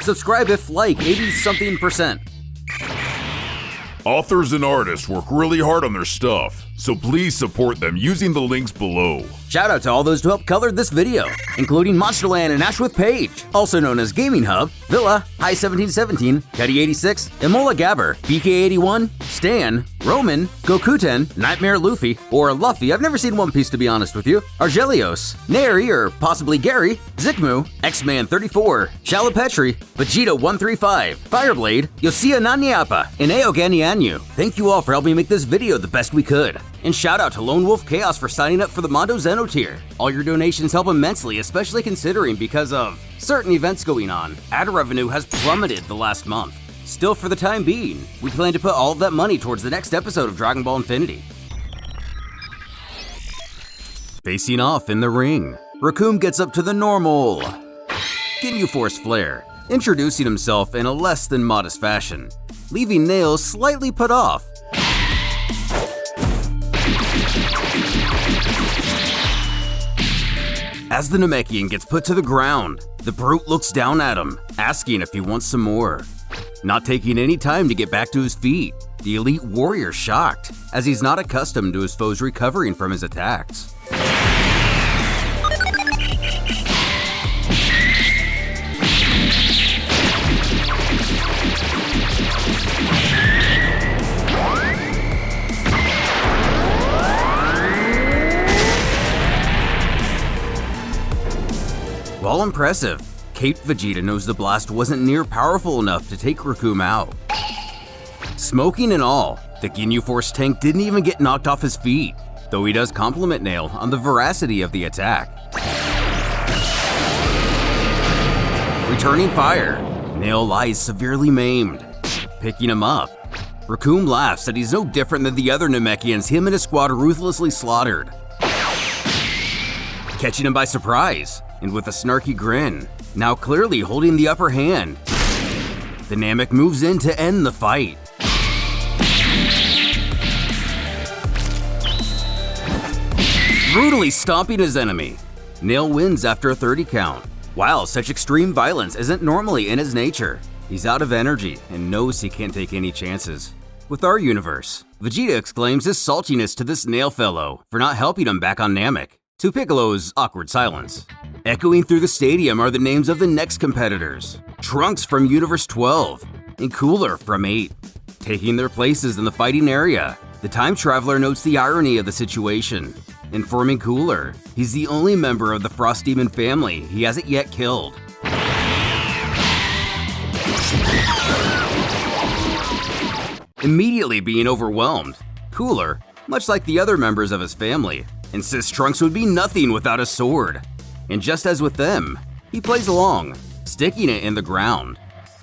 Subscribe if like 80-something%. Authors and artists work really hard on their stuff, so please support them using the links below. Shout out to all those who helped color this video, including Monsterland and Ashwath Page, also known as Gaming Hub, Vhila, High1717, Cuddy86, homolagabor, BK81, Stan, Roman, Gokuten, Nightmareluffy, or Luffy, I've never seen One Piece to be honest with you, Argelios, Neri or possibly Gary, Zicmu, X-Man34, Schalepetri, Vegeta135, FlireBlade, Yoshio Nandayapa, and Eugeniannu. Thank you all for helping make this video the best we could. And shout out to Lone Wolf Chaos for signing up for the Mondo Zeno tier. All your donations help immensely, especially considering because of certain events going on. Ad revenue has plummeted the last month. Still, for the time being, we plan to put all of that money towards the next episode of Dragon Ball Infinity. Facing off in the ring, Recoome gets up to the normal Ginyu Force Flare, introducing himself in a less than modest fashion, leaving Nails slightly put off. As the Namekian gets put to the ground, the Brute looks down at him, asking if he wants some more. Not taking any time to get back to his feet, the Elite Warrior's shocked, as he's not accustomed to his foes recovering from his attacks. While impressive, Caped Vegeta knows the blast wasn't near powerful enough to take Recoome out. Smoking and all, the Ginyu Force tank didn't even get knocked off his feet, though he does compliment Nail on the veracity of the attack. Returning fire, Nail lies severely maimed. Picking him up, Recoome laughs that he's no different than the other Namekians him and his squad ruthlessly slaughtered. Catching him by surprise, and with a snarky grin, now clearly holding the upper hand, the Namek moves in to end the fight. Brutally stomping his enemy, Nail wins after a 30 count. While such extreme violence isn't normally in his nature, he's out of energy and knows he can't take any chances. With our universe, Vegeta exclaims his saltiness to this Nail fellow for not helping him back on Namek, to Piccolo's awkward silence. Echoing through the stadium are the names of the next competitors, Trunks from Universe 12 and Cooler from 8. Taking their places in the fighting area, the time traveler notes the irony of the situation. Informing Cooler, he's the only member of the Frost Demon family he hasn't yet killed. Immediately being overwhelmed, Cooler, much like the other members of his family, insists Trunks would be nothing without a sword. And just as with them, he plays along, sticking it in the ground.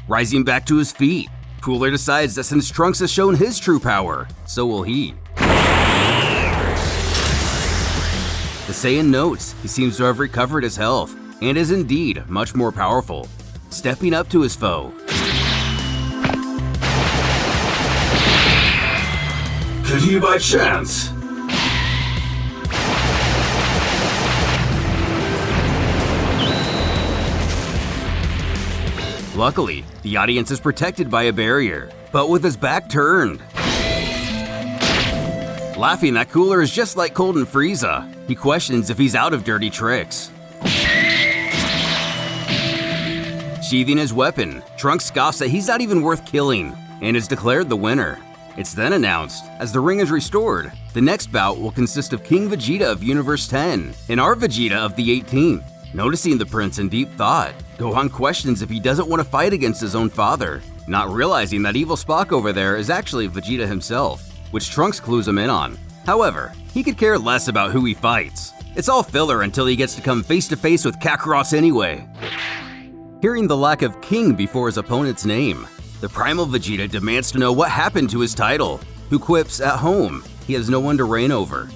Rising back to his feet, Cooler decides that since Trunks has shown his true power, so will he. The Saiyan notes he seems to have recovered his health and is indeed much more powerful, stepping up to his foe. Did he by chance? Luckily, the audience is protected by a barrier, but with his back turned. Laughing that Cooler is just like Cold and Frieza, he questions if he's out of dirty tricks. Sheathing his weapon, Trunks scoffs that he's not even worth killing, and is declared the winner. It's then announced, as the ring is restored, the next bout will consist of King Vegeta of Universe 10 and our Vegeta of the 18th. Noticing the prince in deep thought, Gohan questions if he doesn't want to fight against his own father, not realizing that evil Spock over there is actually Vegeta himself, which Trunks clues him in on. However, he could care less about who he fights. It's all filler until he gets to come face to face with Kakarot anyway. Hearing the lack of king before his opponent's name, the Primal Vegeta demands to know what happened to his title, who quips at home he has no one to reign over.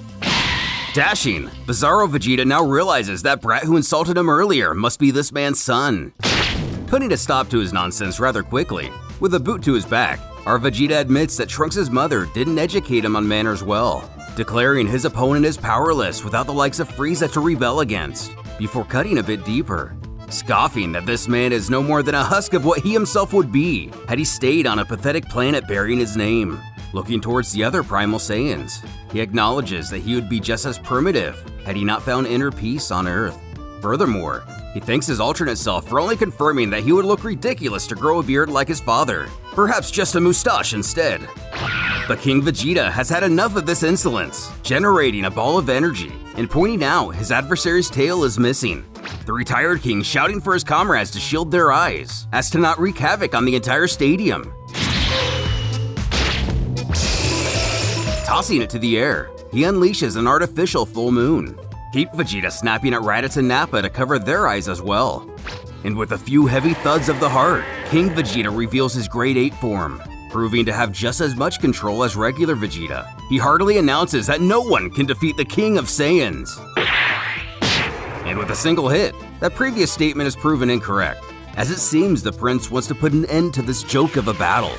Dashing, Bizarro Vegeta now realizes that brat who insulted him earlier must be this man's son. Putting a stop to his nonsense rather quickly, with a boot to his back, our Vegeta admits that Trunks' mother didn't educate him on manners well, declaring his opponent is powerless without the likes of Frieza to rebel against. Before cutting a bit deeper, scoffing that this man is no more than a husk of what he himself would be had he stayed on a pathetic planet bearing his name. Looking towards the other primal Saiyans, he acknowledges that he would be just as primitive had he not found inner peace on Earth. Furthermore, he thanks his alternate self for only confirming that he would look ridiculous to grow a beard like his father, perhaps just a moustache instead. But King Vegeta has had enough of this insolence, generating a ball of energy and pointing out his adversary's tail is missing. The retired king shouting for his comrades to shield their eyes, as to not wreak havoc on the entire stadium. Tossing it to the air, he unleashes an artificial full moon. Keep Vegeta snapping at Raditz and Nappa to cover their eyes as well. And with a few heavy thuds of the heart, King Vegeta reveals his Grade 8 form, proving to have just as much control as regular Vegeta. He heartily announces that no one can defeat the King of Saiyans. And with a single hit, that previous statement is proven incorrect, as it seems the prince wants to put an end to this joke of a battle.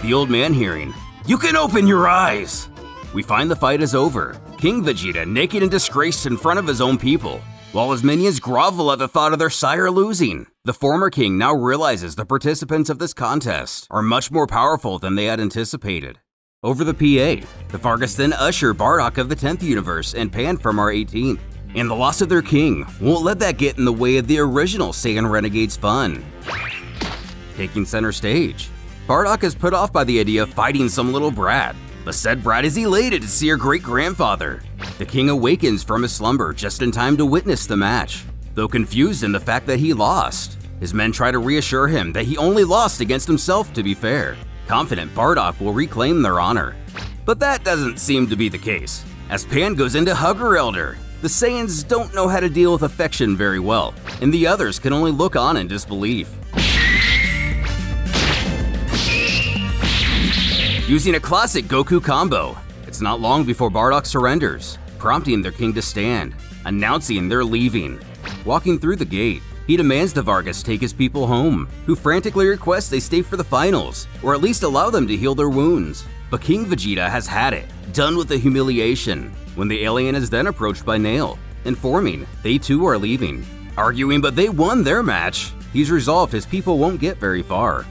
The old man hearing, "You can open your eyes!" We find the fight is over, King Vegeta naked and disgraced in front of his own people, while his minions grovel at the thought of their sire losing. The former king now realizes the participants of this contest are much more powerful than they had anticipated. Over the PA, the Vargas then usher Bardock of the 10th universe and Pan from our 18th, and the loss of their king won't let that get in the way of the original Saiyan Renegades fun. Taking center stage, Bardock is put off by the idea of fighting some little brat, but said brat is elated to see her great-grandfather. The king awakens from his slumber just in time to witness the match. Though confused in the fact that he lost, his men try to reassure him that he only lost against himself, to be fair, confident Bardock will reclaim their honor. But that doesn't seem to be the case, as Pan goes in to hug her elder. The Saiyans don't know how to deal with affection very well, and the others can only look on in disbelief. Using a classic Goku combo, it's not long before Bardock surrenders, prompting their king to stand, announcing they're leaving. Walking through the gate, he demands the Vargas take his people home, who frantically request they stay for the finals, or at least allow them to heal their wounds. But King Vegeta has had it, done with the humiliation, when the alien is then approached by Nail, informing they too are leaving. Arguing but they won their match, he's resolved his people won't get very far.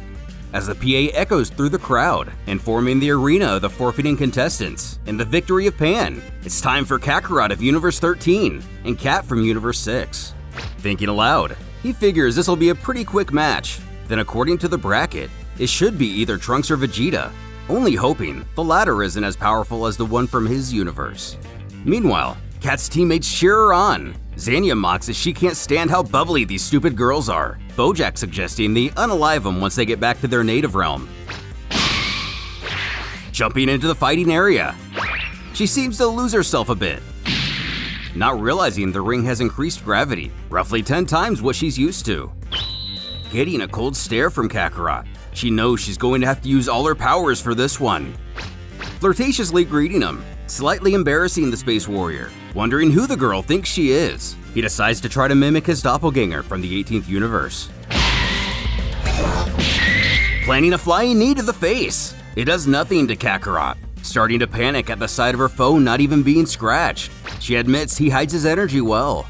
As the PA echoes through the crowd, informing the arena of the forfeiting contestants and the victory of Pan, it's time for Kakarot of Universe 13 and Cat from Universe 6. Thinking aloud, he figures this will be a pretty quick match. Then according to the bracket, it should be either Trunks or Vegeta, only hoping the latter isn't as powerful as the one from his universe. Meanwhile, Cat's teammates cheer her on. Zanya mocks as she can't stand how bubbly these stupid girls are, Bojack suggesting they unalive them once they get back to their native realm. Jumping into the fighting area, she seems to lose herself a bit, not realizing the ring has increased gravity, roughly 10 times what she's used to. Getting a cold stare from Kakarot, she knows she's going to have to use all her powers for this one. Flirtatiously greeting him, slightly embarrassing the Space Warrior, wondering who the girl thinks she is. He decides to try to mimic his doppelganger from the 18th universe. Planning a flying knee to the face. It does nothing to Kakarot, starting to panic at the sight of her foe not even being scratched. She admits he hides his energy well.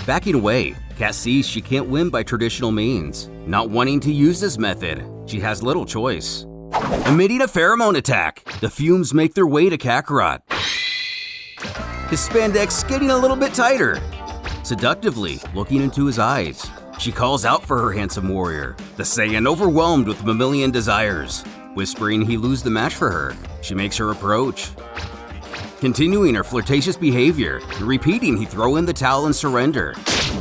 Backing away, Kat sees she can't win by traditional means. Not wanting to use this method, she has little choice. Emitting a pheromone attack, the fumes make their way to Kakarot. His spandex getting a little bit tighter. Seductively looking into his eyes, she calls out for her handsome warrior, the Saiyan overwhelmed with mammalian desires. Whispering he lose the match for her, she makes her approach. Continuing her flirtatious behavior, and repeating he throw in the towel and surrender.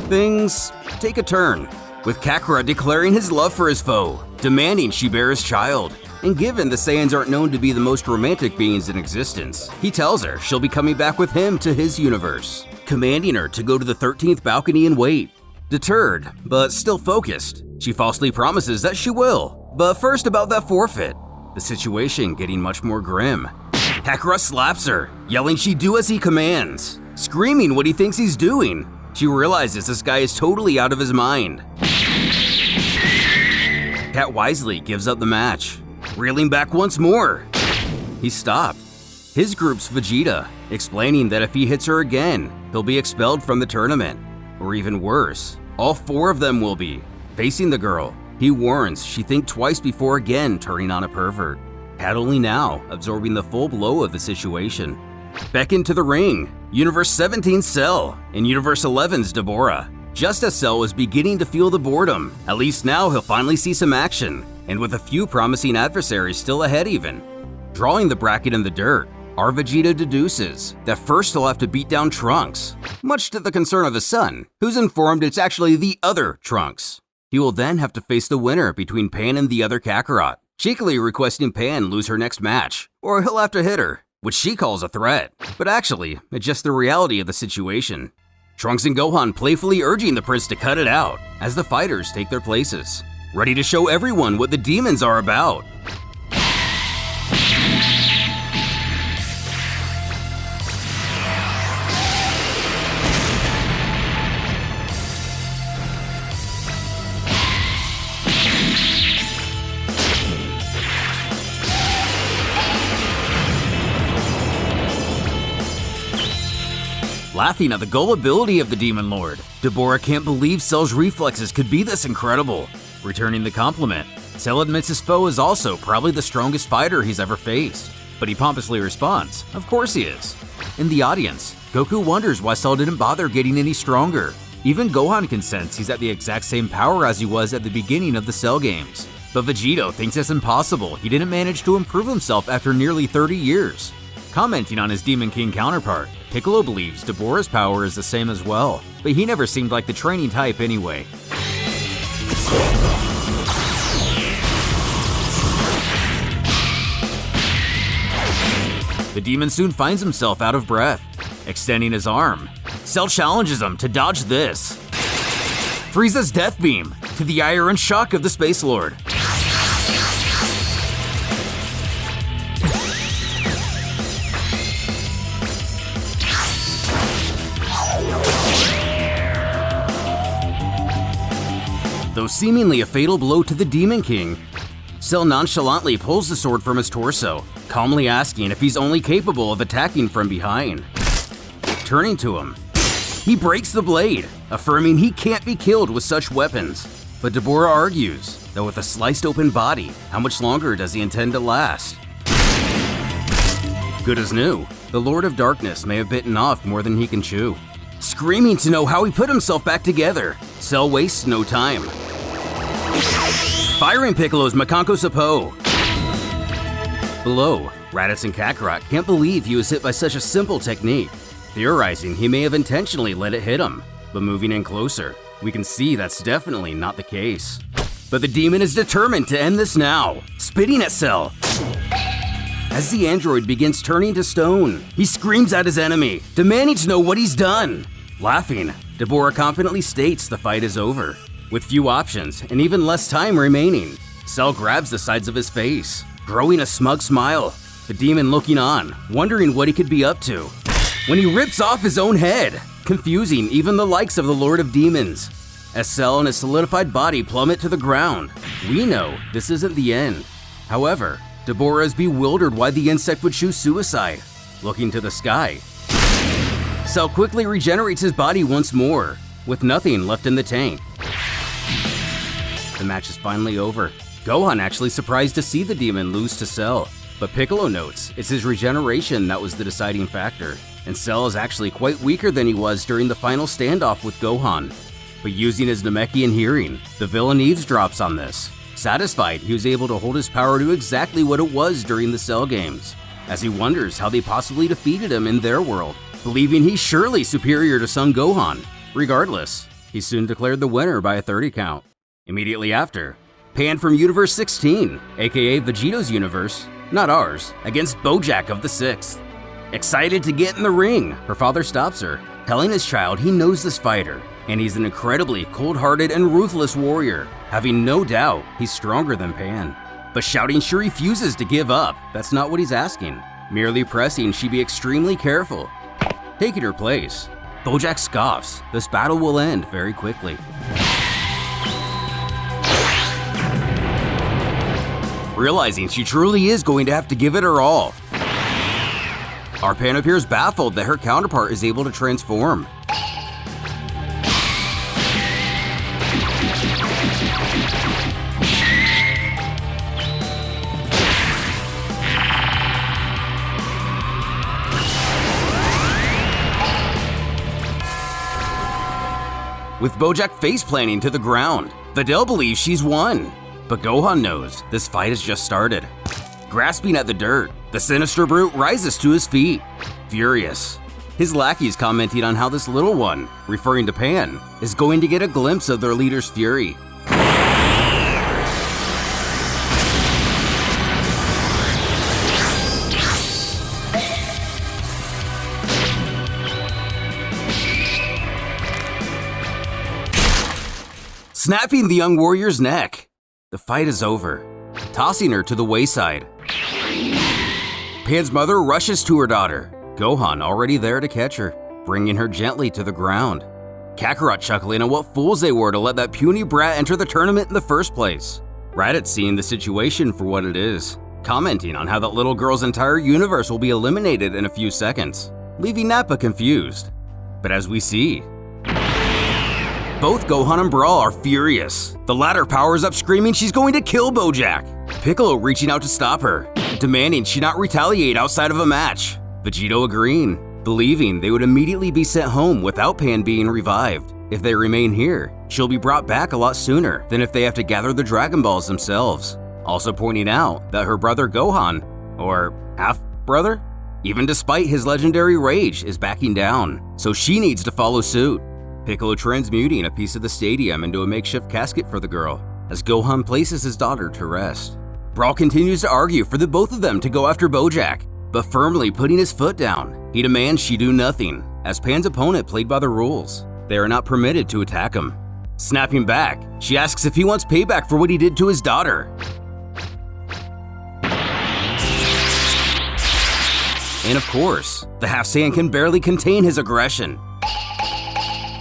Things take a turn, with Kakarot declaring his love for his foe, demanding she bear his child. And given the Saiyans aren't known to be the most romantic beings in existence, he tells her she'll be coming back with him to his universe, commanding her to go to the 13th balcony and wait. Deterred, but still focused, she falsely promises that she will. But first about that forfeit, the situation getting much more grim. Kakarot slaps her, yelling she'd do as he commands, screaming what he thinks he's doing. She realizes this guy is totally out of his mind. Cat wisely gives up the match, reeling back once more. He stopped, his group's Vegeta, explaining that if he hits her again, he'll be expelled from the tournament. Or even worse, all 4 of them will be. Facing the girl, he warns she think twice before again turning on a pervert. Had only now absorbing the full blow of the situation. Back into the ring, Universe 17's Cell and Universe 11's Dabura. Just as Cell was beginning to feel the boredom, at least now he'll finally see some action, and with a few promising adversaries still ahead even. Drawing the bracket in the dirt, our Vegeta deduces that first he'll have to beat down Trunks, much to the concern of his son, who's informed it's actually the other Trunks. He will then have to face the winner between Pan and the other Kakarot, cheekily requesting Pan lose her next match, or he'll have to hit her, which she calls a threat, but actually, it's just the reality of the situation. Trunks and Gohan playfully urging the prince to cut it out as the fighters take their places, ready to show everyone what the demons are about. Laughing at the gullibility of the Demon Lord, Dabura can't believe Cell's reflexes could be this incredible. Returning the compliment, Cell admits his foe is also probably the strongest fighter he's ever faced, but he pompously responds, of course he is. In the audience, Goku wonders why Cell didn't bother getting any stronger. Even Gohan can sense he's at the exact same power as he was at the beginning of the Cell games. But Vegito thinks it's impossible he didn't manage to improve himself after nearly 30 years. Commenting on his Demon King counterpart, Piccolo believes Dabura's power is the same as well, but he never seemed like the training type anyway. The demon soon finds himself out of breath, extending his arm. Cell challenges him to dodge this. Frieza's death beam, to the ire and shock of the Space Lord. Though seemingly a fatal blow to the Demon King, Cell nonchalantly pulls the sword from his torso, calmly asking if he's only capable of attacking from behind. Turning to him, he breaks the blade, affirming he can't be killed with such weapons. But Dabura argues that with a sliced open body, how much longer does he intend to last? Good as new, the Lord of Darkness may have bitten off more than he can chew. Screaming to know how he put himself back together, Cell wastes no time. Firing Piccolo's Makanko Sapo. Below, Raditz and Kakarot can't believe he was hit by such a simple technique, theorizing he may have intentionally let it hit him, but moving in closer, we can see that's definitely not the case. But the demon is determined to end this now, spitting at Cell. As the android begins turning to stone, he screams at his enemy, demanding to know what he's done. Laughing, Dabura confidently states the fight is over. With few options and even less time remaining, Cell grabs the sides of his face, growing a smug smile, the demon looking on, wondering what he could be up to, when he rips off his own head, confusing even the likes of the Lord of Demons. As Cell and his solidified body plummet to the ground, we know this isn't the end. However, Dabura is bewildered why the insect would choose suicide. Looking to the sky, Cell quickly regenerates his body once more, with nothing left in the tank. The match is finally over. Gohan actually surprised to see the demon lose to Cell, but Piccolo notes it's his regeneration that was the deciding factor, and Cell is actually quite weaker than he was during the final standoff with Gohan. But using his Namekian hearing, the villain eavesdrops on this, satisfied he was able to hold his power to exactly what it was during the Cell games, as he wonders how they possibly defeated him in their world, believing he's surely superior to Son Gohan. Regardless, he's soon declared the winner by a 30 count. Immediately after, Pan from Universe 16, aka Vegeto's universe, not ours, against Bojack of the 6th. Excited to get in the ring, her father stops her, telling his child he knows this fighter, and he's an incredibly cold-hearted and ruthless warrior, having no doubt he's stronger than Pan. But shouting she refuses to give up, that's not what he's asking, merely pressing she be extremely careful. Taking her place, Bojack scoffs, this battle will end very quickly. Realizing she truly is going to have to give it her all, Our Pan appears baffled that her counterpart is able to transform. With Bojack face-planting to the ground, Videl believes she's won. But Gohan knows this fight has just started. Grasping at the dirt, the sinister brute rises to his feet, furious. His lackeys commenting on how this little one, referring to Pan, is going to get a glimpse of their leader's fury. Snapping the young warrior's neck. The fight is over, tossing her to the wayside. Pan's mother rushes to her daughter, Gohan already there to catch her, bringing her gently to the ground. Kakarot chuckling at what fools they were to let that puny brat enter the tournament in the first place. Raditz seeing the situation for what it is, commenting on how that little girl's entire universe will be eliminated in a few seconds, leaving Nappa confused. But as we see, both Gohan and Brawl are furious. The latter powers up screaming she's going to kill Bojack. Piccolo reaching out to stop her, demanding she not retaliate outside of a match. Vegeta agreeing, believing they would immediately be sent home without Pan being revived. If they remain here, she'll be brought back a lot sooner than if they have to gather the Dragon Balls themselves. Also pointing out that her brother Gohan, or half-brother, even despite his legendary rage, is backing down, so she needs to follow suit. Piccolo transmuting a piece of the stadium into a makeshift casket for the girl, as Gohan places his daughter to rest. Brawl continues to argue for the both of them to go after Bojack, but firmly putting his foot down, he demands she do nothing, as Pan's opponent played by the rules. They are not permitted to attack him. Snapping back, she asks if he wants payback for what he did to his daughter. And of course, the Half-Saiyan can barely contain his aggression.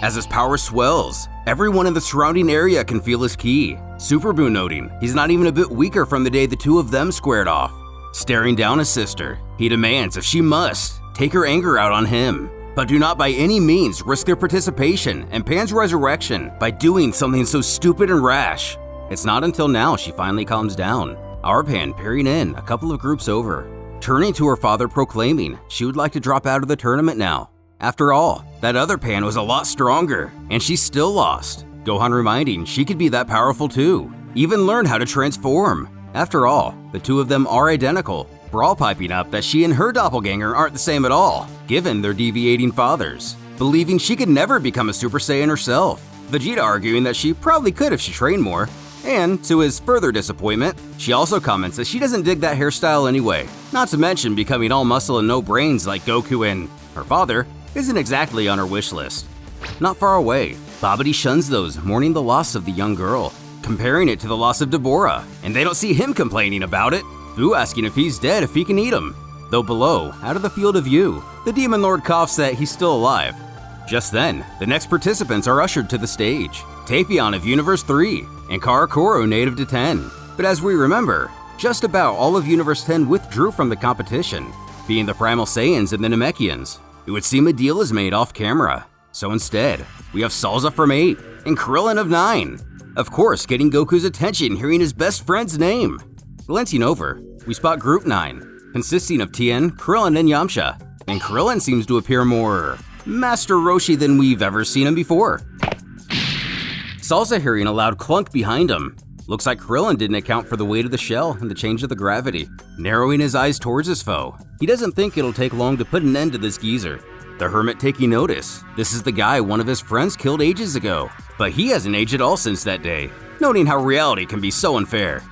As his power swells, everyone in the surrounding area can feel his ki. Super Buu noting he's not even a bit weaker from the day the two of them squared off. Staring down his sister, he demands if she must, take her anger out on him, but do not by any means risk their participation and Pan's resurrection by doing something so stupid and rash. It's not until now she finally calms down, our Pan peering in a couple of groups over, turning to her father proclaiming she would like to drop out of the tournament now. After all, that other Pan was a lot stronger, and she still lost. Gohan reminding she could be that powerful too, even learn how to transform. After all, the two of them are identical. Brawl piping up that she and her doppelganger aren't the same at all, given their deviating fathers, believing she could never become a Super Saiyan herself. Vegeta arguing that she probably could if she trained more, and to his further disappointment, she also comments that she doesn't dig that hairstyle anyway, not to mention becoming all muscle and no brains like Goku and her father isn't exactly on her wish list. Not far away, Babidi shuns those mourning the loss of the young girl, comparing it to the loss of Dabura, and they don't see him complaining about it. Fu asking if he's dead if he can eat him. Though below, out of the field of view, the Demon Lord coughs that he's still alive. Just then, the next participants are ushered to the stage. Tapion of Universe 3, and Karakuro native to 10. But as we remember, just about all of Universe 10 withdrew from the competition, being the Primal Saiyans and the Namekians. It would seem a deal is made off camera. So instead, we have Salza from 8 and Krillin of 9. Of course, getting Goku's attention hearing his best friend's name. Glancing over, we spot Group 9, consisting of Tien, Krillin, and Yamcha. And Krillin seems to appear more Master Roshi than we've ever seen him before. Salza hearing a loud clunk behind him. Looks like Krillin didn't account for the weight of the shell and the change of the gravity, narrowing his eyes towards his foe. He doesn't think it'll take long to put an end to this geezer. The hermit taking notice. This is the guy one of his friends killed ages ago, but he hasn't aged at all since that day, noting how reality can be so unfair.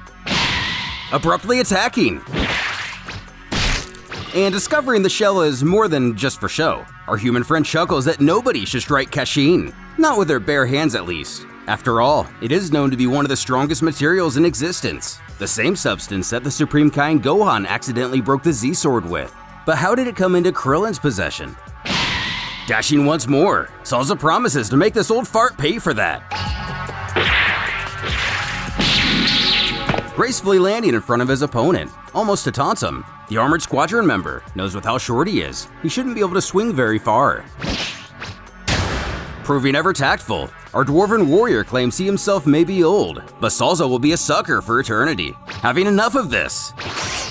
Abruptly attacking! And discovering the shell is more than just for show. Our human friend chuckles that nobody should strike Kashin, not with their bare hands at least. After all, it is known to be one of the strongest materials in existence, the same substance that the Supreme Kind Gohan accidentally broke the Z-Sword with. But how did it come into Krillin's possession? Dashing once more, Salza promises to make this old fart pay for that. Gracefully landing in front of his opponent, almost to taunt him. The armored squadron member knows with how short he is, he shouldn't be able to swing very far. Proving ever tactful, our dwarven warrior claims he himself may be old, but Salza will be a sucker for eternity. Having enough of this,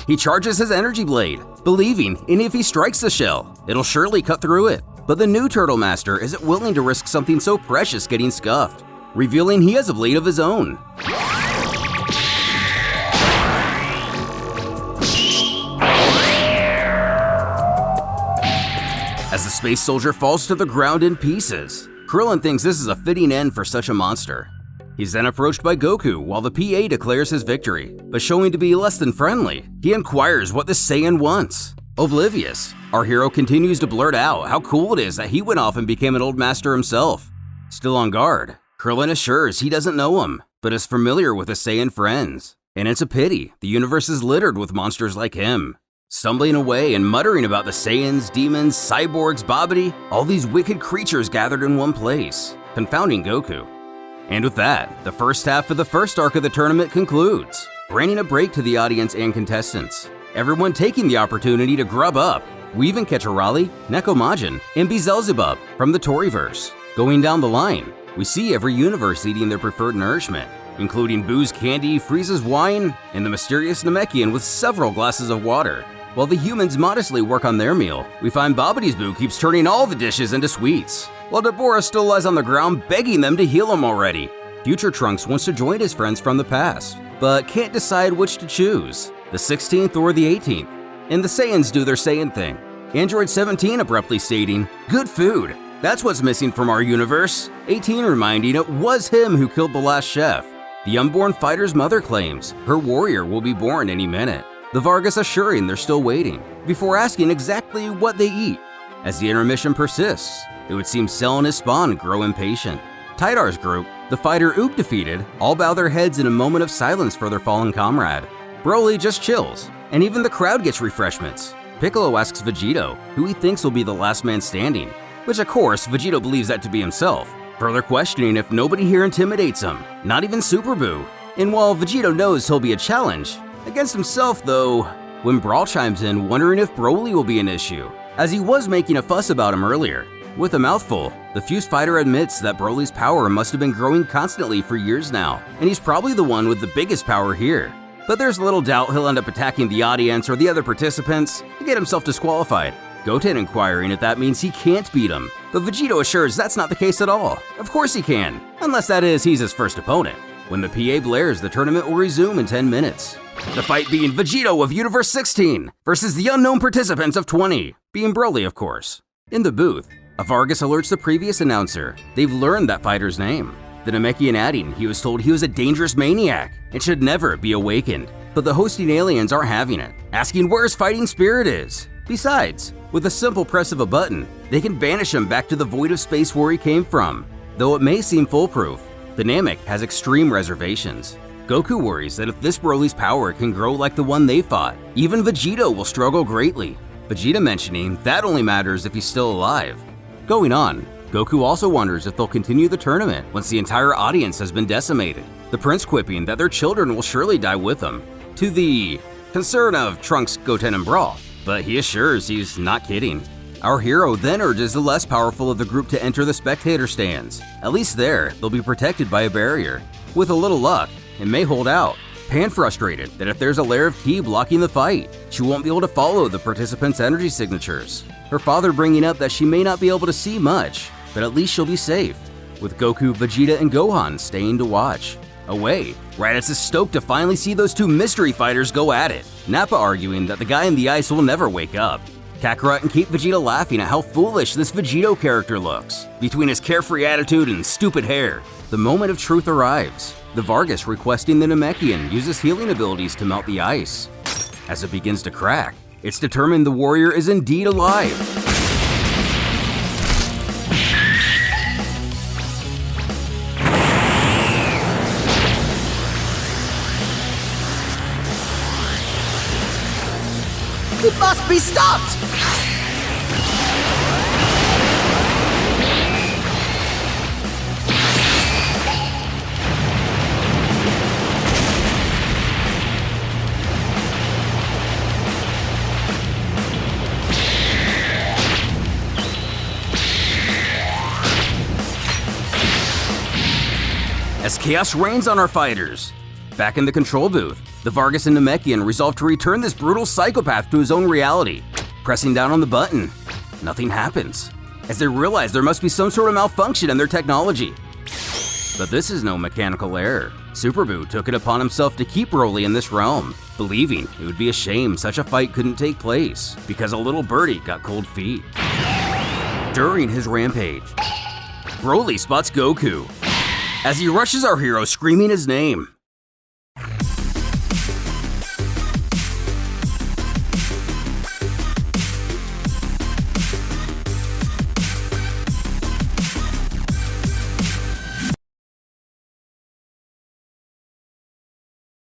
he charges his energy blade, believing if he strikes the shell, it'll surely cut through it. But the new Turtle Master isn't willing to risk something so precious getting scuffed, revealing he has a blade of his own. As the space soldier falls to the ground in pieces, Krillin thinks this is a fitting end for such a monster. He's then approached by Goku while the PA declares his victory, but showing to be less than friendly, he inquires what the Saiyan wants. Oblivious, our hero continues to blurt out how cool it is that he went off and became an old master himself. Still on guard, Krillin assures he doesn't know him, but is familiar with his Saiyan friends. And it's a pity, the universe is littered with monsters like him. Stumbling away and muttering about the Saiyans, demons, cyborgs, Babidi, all these wicked creatures gathered in one place, confounding Goku. And with that, the first half of the first arc of the tournament concludes, bringing a break to the audience and contestants, everyone taking the opportunity to grub up. We even catch a Raleigh, Nekomajin, and Beelzebub from the Toryverse. Going down the line, we see every universe eating their preferred nourishment, including Boo's candy, Frieza's wine, and the mysterious Namekian with several glasses of water. While the humans modestly work on their meal, we find Babidi's Boo keeps turning all the dishes into sweets, while Dabura still lies on the ground begging them to heal him already. Future Trunks wants to join his friends from the past, but can't decide which to choose, the 16th or the 18th. And the Saiyans do their Saiyan thing. Android 17 abruptly stating, "Good food, that's what's missing from our universe." 18 reminding it was him who killed the last chef. The unborn fighter's mother claims her warrior will be born any minute. The Vargas assuring they're still waiting, before asking exactly what they eat. As the intermission persists, it would seem Cell and his spawn grow impatient. Tidar's group, the fighter Oop defeated, all bow their heads in a moment of silence for their fallen comrade. Broly just chills, and even the crowd gets refreshments. Piccolo asks Vegito who he thinks will be the last man standing, which of course Vegito believes that to be himself, further questioning if nobody here intimidates him, not even Super Boo. And while Vegito knows he'll be a challenge, against himself though, when Brawl chimes in wondering if Broly will be an issue, as he was making a fuss about him earlier. With a mouthful, the fused fighter admits that Broly's power must have been growing constantly for years now, and he's probably the one with the biggest power here. But there's little doubt he'll end up attacking the audience or the other participants to get himself disqualified. Goten inquiring if that means he can't beat him, but Vegito assures that's not the case at all. Of course he can, unless that is he's his first opponent. When the PA blares, the tournament will resume in 10 minutes. The fight being Vegito of Universe 16 versus the unknown participants of 20, being Broly of course. In the booth, a Vargas alerts the previous announcer they've learned that fighter's name. The Namekian adding he was told he was a dangerous maniac and should never be awakened. But the hosting aliens aren't having it, asking where his fighting spirit is. Besides, with a simple press of a button, they can banish him back to the void of space where he came from. Though it may seem foolproof, the Namek has extreme reservations. Goku worries that if this Broly's power can grow like the one they fought, even Vegito will struggle greatly. Vegeta mentioning that only matters if he's still alive. Going on, Goku also wonders if they'll continue the tournament once the entire audience has been decimated, the prince quipping that their children will surely die with them, to the concern of Trunks, Goten, and Brawl, but he assures he's not kidding. Our hero then urges the less powerful of the group to enter the spectator stands. At least there, they'll be protected by a barrier. With a little luck, it may hold out. Pan frustrated that if there's a layer of ki blocking the fight, she won't be able to follow the participants' energy signatures. Her father bringing up that she may not be able to see much, but at least she'll be safe, with Goku, Vegeta, and Gohan staying to watch. Away, Raditz is stoked to finally see those two mystery fighters go at it, Nappa arguing that the guy in the ice will never wake up. Kakarot and Keep Vegeta laughing at how foolish this Vegito character looks, between his carefree attitude and stupid hair. The moment of truth arrives, the Vargas requesting the Namekian uses healing abilities to melt the ice. As it begins to crack, it's determined the warrior is indeed alive. It must be stopped! as chaos reigns on our fighters. Back in the control booth, the Vargas and Namekian resolve to return this brutal psychopath to his own reality. Pressing down on the button, nothing happens, as they realize there must be some sort of malfunction in their technology. But this is no mechanical error. Superboo took it upon himself to keep Broly in this realm, believing it would be a shame such a fight couldn't take place because a little birdie got cold feet. During his rampage, Broly spots Goku as he rushes our hero screaming his name.